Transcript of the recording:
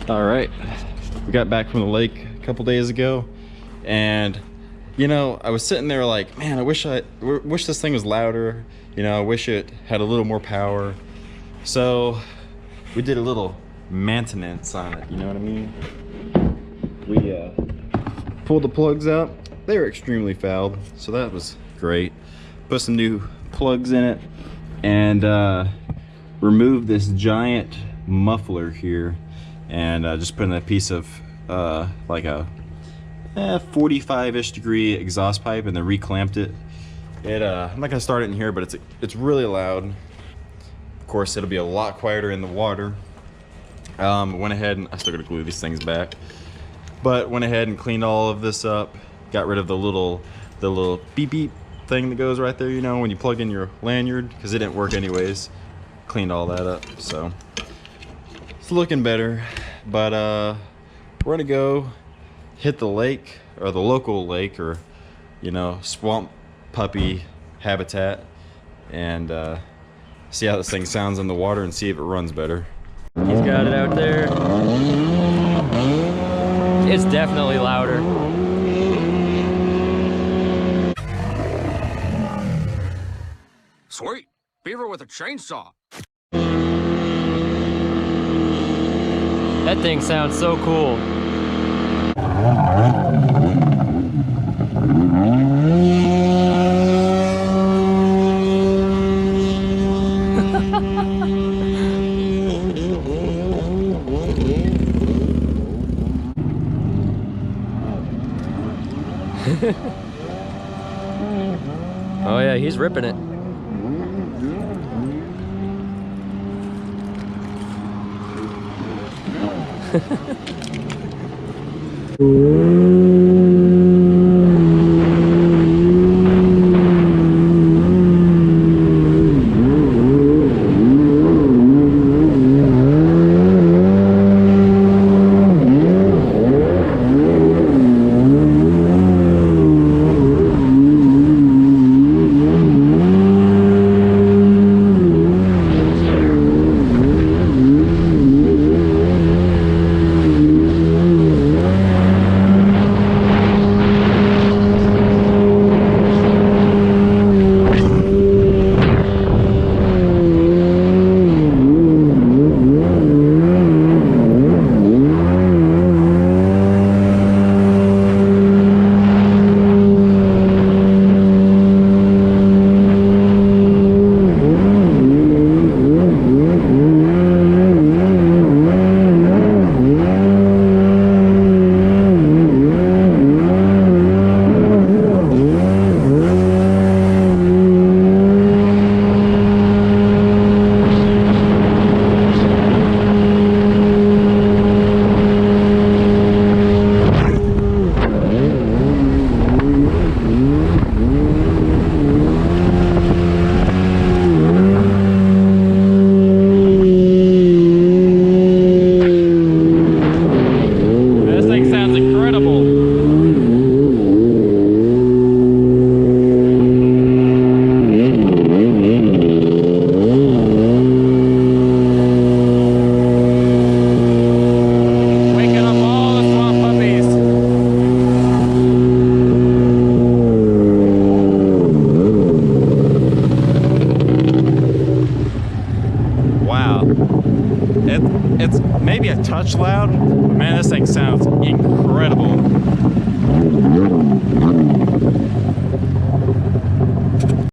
All right, we got back from the lake a couple days ago, and you know, I was sitting there like, man, I wish this thing was louder. You know, I wish it had a little more power. So we did a little maintenance on it, you know what I mean? We pulled the plugs out. They were extremely fouled, so that was great. Put some new plugs in it and removed this giant muffler here, and just put in a piece of like a 45-ish degree exhaust pipe, and then reclamped it. I'm not gonna start it in here, but it's really loud. Of course, it'll be a lot quieter in the water. Went ahead and I still gotta glue these things back, but went ahead and cleaned all of this up. Got rid of the little beep beep thing that goes right there, you know, when you plug in your lanyard, because it didn't work anyways. Cleaned all that up, so it's looking better. But we're gonna go hit the lake, or the local lake, or you know, swamp puppy habitat, and see how this thing sounds in the water and see if it runs better. He's got it out there. It's definitely louder. Sweet. Beaver with a chainsaw. That thing sounds so cool. Oh yeah, he's ripping it. It's maybe a touch loud, but man, this thing sounds incredible.